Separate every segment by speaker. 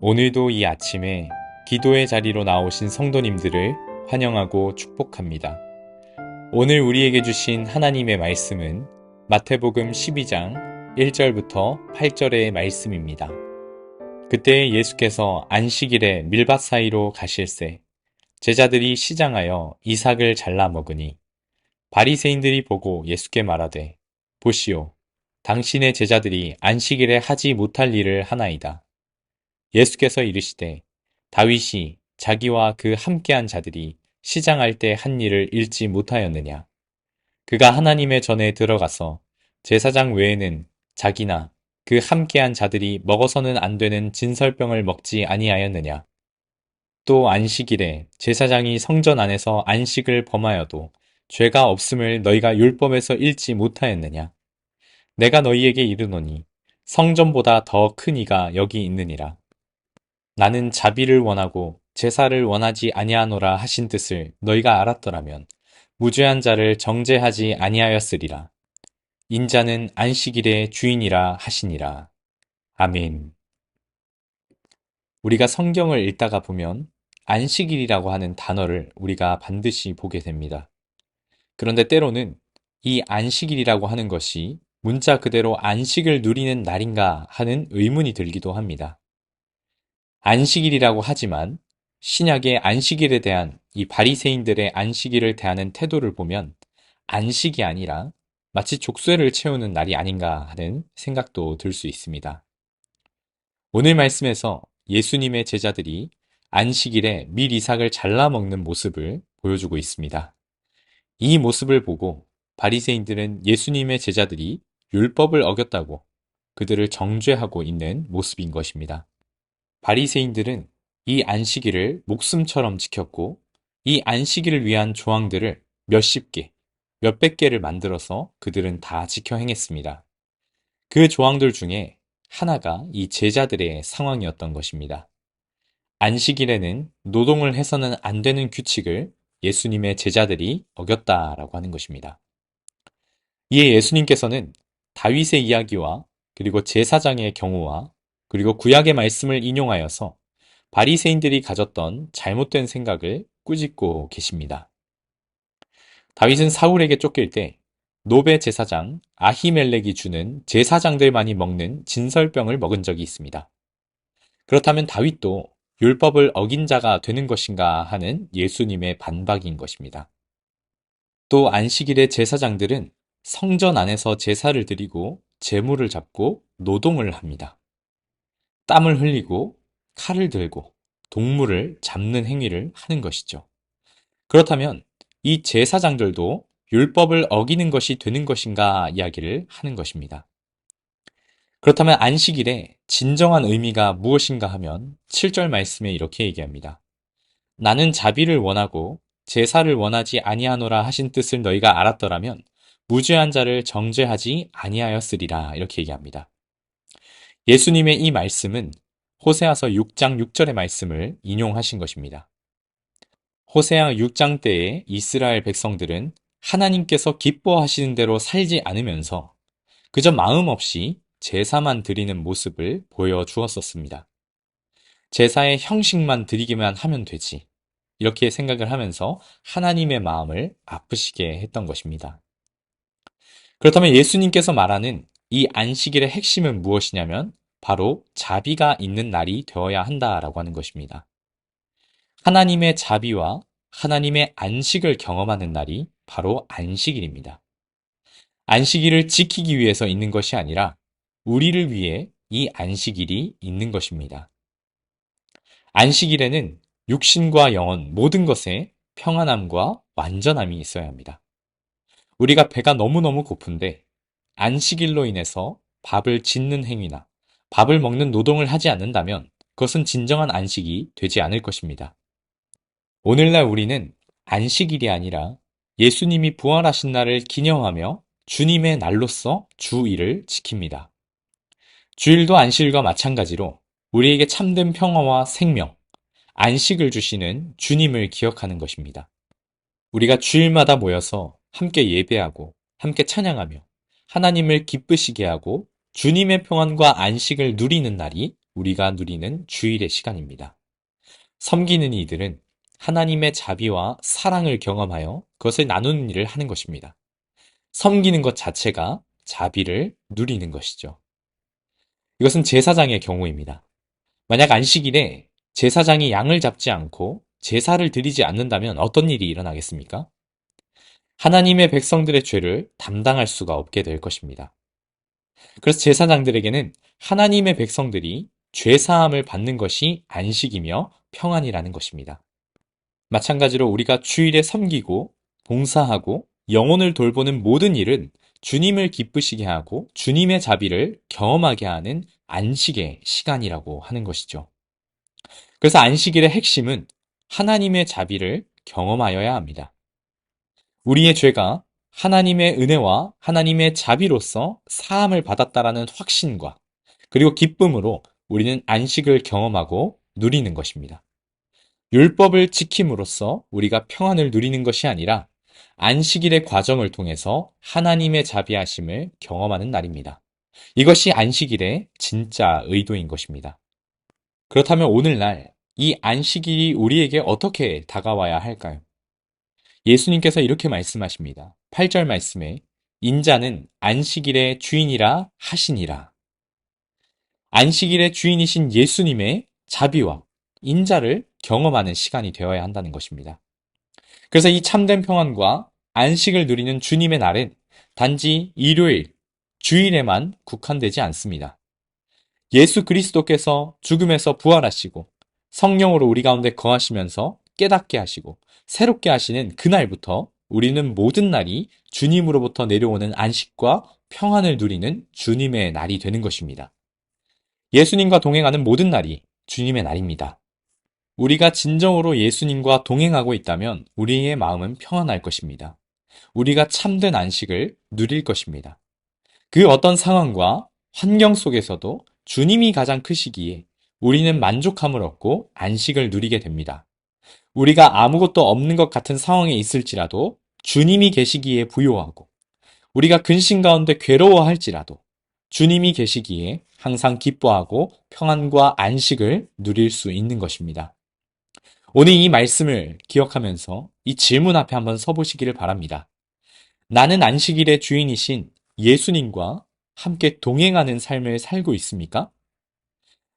Speaker 1: 오늘도 이 아침에 기도의 자리로 나오신 성도님들을 환영하고 축복합니다. 오늘 우리에게 주신 하나님의 말씀은 마태복음 12장 1절부터 8절의 말씀입니다. 그때 예수께서 안식일에 밀밭 사이로 가실새 제자들이 시장하여 이삭을 잘라 먹으니 바리새인들이 보고 예수께 말하되 보시오, 당신의 제자들이 안식일에 하지 못할 일을 하나이다. 예수께서 이르시되 다윗이 자기와 그 함께한 자들이 시장할 때 한 일을 읽지 못하였느냐. 그가 하나님의 전에 들어가서 제사장 외에는 자기나 그 함께한 자들이 먹어서는 안 되는 진설병을 먹지 아니하였느냐. 또 안식일에 제사장이 성전 안에서 안식을 범하여도 죄가 없음을 너희가 율법에서 읽지 못하였느냐. 내가 너희에게 이르노니 성전보다 더 큰 이가 여기 있느니라. 나는 자비를 원하고 제사를 원하지 아니하노라 하신 뜻을 너희가 알았더라면 무죄한 자를 정죄하지 아니하였으리라. 인자는 안식일의 주인이라 하시니라. 아멘. 우리가 성경을 읽다가 보면 안식일이라고 하는 단어를 우리가 반드시 보게 됩니다. 그런데 때로는 이 안식일이라고 하는 것이 문자 그대로 안식을 누리는 날인가 하는 의문이 들기도 합니다. 안식일이라고 하지만 신약의 안식일에 대한 이 바리새인들의 안식일을 대하는 태도를 보면 안식이 아니라 마치 족쇄를 채우는 날이 아닌가 하는 생각도 들 수 있습니다. 오늘 말씀에서 예수님의 제자들이 안식일에 밀 이삭을 잘라 먹는 모습을 보여주고 있습니다. 이 모습을 보고 바리새인들은 예수님의 제자들이 율법을 어겼다고 그들을 정죄하고 있는 모습인 것입니다. 바리새인들은 이 안식일을 목숨처럼 지켰고 이 안식일을 위한 조항들을 몇십 개, 몇백 개를 만들어서 그들은 다 지켜 행했습니다. 그 조항들 중에 하나가 이 제자들의 상황이었던 것입니다. 안식일에는 노동을 해서는 안 되는 규칙을 예수님의 제자들이 어겼다라고 하는 것입니다. 이에 예수님께서는 다윗의 이야기와 그리고 제사장의 경우와 그리고 구약의 말씀을 인용하여서 바리새인들이 가졌던 잘못된 생각을 꾸짖고 계십니다. 다윗은 사울에게 쫓길 때 노베 제사장 아히멜렉이 주는 제사장들만이 먹는 진설병을 먹은 적이 있습니다. 그렇다면 다윗도 율법을 어긴 자가 되는 것인가 하는 예수님의 반박인 것입니다. 또 안식일의 제사장들은 성전 안에서 제사를 드리고 제물을 잡고 노동을 합니다. 땀을 흘리고 칼을 들고 동물을 잡는 행위를 하는 것이죠. 그렇다면 이 제사장들도 율법을 어기는 것이 되는 것인가 이야기를 하는 것입니다. 그렇다면 안식일의 진정한 의미가 무엇인가 하면 7절 말씀에 이렇게 얘기합니다. 나는 자비를 원하고 제사를 원하지 아니하노라 하신 뜻을 너희가 알았더라면 무죄한 자를 정죄하지 아니하였으리라 이렇게 얘기합니다. 예수님의 이 말씀은 호세아서 6장 6절의 말씀을 인용하신 것입니다. 호세아 6장 때에 이스라엘 백성들은 하나님께서 기뻐하시는 대로 살지 않으면서 그저 마음 없이 제사만 드리는 모습을 보여주었었습니다. 제사의 형식만 드리기만 하면 되지. 이렇게 생각을 하면서 하나님의 마음을 아프시게 했던 것입니다. 그렇다면 예수님께서 말하는 이 안식일의 핵심은 무엇이냐면 바로 자비가 있는 날이 되어야 한다라고 하는 것입니다. 하나님의 자비와 하나님의 안식을 경험하는 날이 바로 안식일입니다. 안식일을 지키기 위해서 있는 것이 아니라 우리를 위해 이 안식일이 있는 것입니다. 안식일에는 육신과 영혼 모든 것에 평안함과 완전함이 있어야 합니다. 우리가 배가 너무너무 고픈데 안식일로 인해서 밥을 짓는 행위나 밥을 먹는 노동을 하지 않는다면 그것은 진정한 안식이 되지 않을 것입니다. 오늘날 우리는 안식일이 아니라 예수님이 부활하신 날을 기념하며 주님의 날로서 주일을 지킵니다. 주일도 안식일과 마찬가지로 우리에게 참된 평화와 생명, 안식을 주시는 주님을 기억하는 것입니다. 우리가 주일마다 모여서 함께 예배하고 함께 찬양하며 하나님을 기쁘시게 하고 주님의 평안과 안식을 누리는 날이 우리가 누리는 주일의 시간입니다. 섬기는 이들은 하나님의 자비와 사랑을 경험하여 그것을 나누는 일을 하는 것입니다. 섬기는 것 자체가 자비를 누리는 것이죠. 이것은 제사장의 경우입니다. 만약 안식일에 제사장이 양을 잡지 않고 제사를 드리지 않는다면 어떤 일이 일어나겠습니까? 하나님의 백성들의 죄를 담당할 수가 없게 될 것입니다. 그래서 제사장들에게는 하나님의 백성들이 죄사함을 받는 것이 안식이며 평안이라는 것입니다. 마찬가지로 우리가 주일에 섬기고 봉사하고 영혼을 돌보는 모든 일은 주님을 기쁘시게 하고 주님의 자비를 경험하게 하는 안식의 시간이라고 하는 것이죠. 그래서 안식일의 핵심은 하나님의 자비를 경험하여야 합니다. 우리의 죄가 하나님의 은혜와 하나님의 자비로서 사함을 받았다라는 확신과 그리고 기쁨으로 우리는 안식을 경험하고 누리는 것입니다. 율법을 지킴으로써 우리가 평안을 누리는 것이 아니라 안식일의 과정을 통해서 하나님의 자비하심을 경험하는 날입니다. 이것이 안식일의 진짜 의도인 것입니다. 그렇다면 오늘날 이 안식일이 우리에게 어떻게 다가와야 할까요? 예수님께서 이렇게 말씀하십니다. 8절 말씀에 인자는 안식일의 주인이라 하시니라. 안식일의 주인이신 예수님의 자비와 인자를 경험하는 시간이 되어야 한다는 것입니다. 그래서 이 참된 평안과 안식을 누리는 주님의 날은 단지 일요일, 주일에만 국한되지 않습니다. 예수 그리스도께서 죽음에서 부활하시고 성령으로 우리 가운데 거하시면서 깨닫게 하시고 새롭게 하시는 그날부터 우리는 모든 날이 주님으로부터 내려오는 안식과 평안을 누리는 주님의 날이 되는 것입니다. 예수님과 동행하는 모든 날이 주님의 날입니다. 우리가 진정으로 예수님과 동행하고 있다면 우리의 마음은 평안할 것입니다. 우리가 참된 안식을 누릴 것입니다. 그 어떤 상황과 환경 속에서도 주님이 가장 크시기에 우리는 만족함을 얻고 안식을 누리게 됩니다. 우리가 아무것도 없는 것 같은 상황에 있을지라도 주님이 계시기에 부요하고 우리가 근심 가운데 괴로워할지라도 주님이 계시기에 항상 기뻐하고 평안과 안식을 누릴 수 있는 것입니다. 오늘 이 말씀을 기억하면서 이 질문 앞에 한번 서보시기를 바랍니다. 나는 안식일의 주인이신 예수님과 함께 동행하는 삶을 살고 있습니까?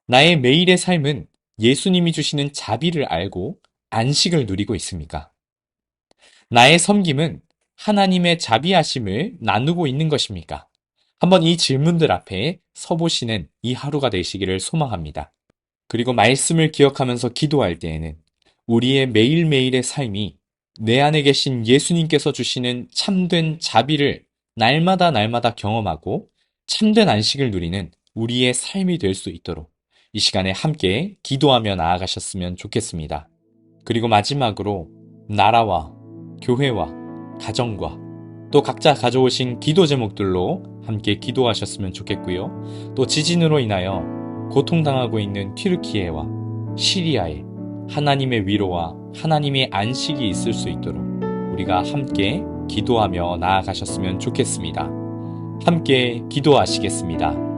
Speaker 1: 나의 매일의 삶은 예수님이 주시는 자비를 알고 안식을 누리고 있습니까? 나의 섬김은 하나님의 자비하심을 나누고 있는 것입니까? 한번 이 질문들 앞에 서보시는 이 하루가 되시기를 소망합니다. 그리고 말씀을 기억하면서 기도할 때에는 우리의 매일매일의 삶이 내 안에 계신 예수님께서 주시는 참된 자비를 날마다 날마다 경험하고 참된 안식을 누리는 우리의 삶이 될 수 있도록 이 시간에 함께 기도하며 나아가셨으면 좋겠습니다. 그리고 마지막으로 나라와 교회와 가정과 또 각자 가져오신 기도 제목들로 함께 기도하셨으면 좋겠고요. 또 지진으로 인하여 고통당하고 있는 튀르키예와 시리아에 하나님의 위로와 하나님의 안식이 있을 수 있도록 우리가 함께 기도하며 나아가셨으면 좋겠습니다. 함께 기도하시겠습니다.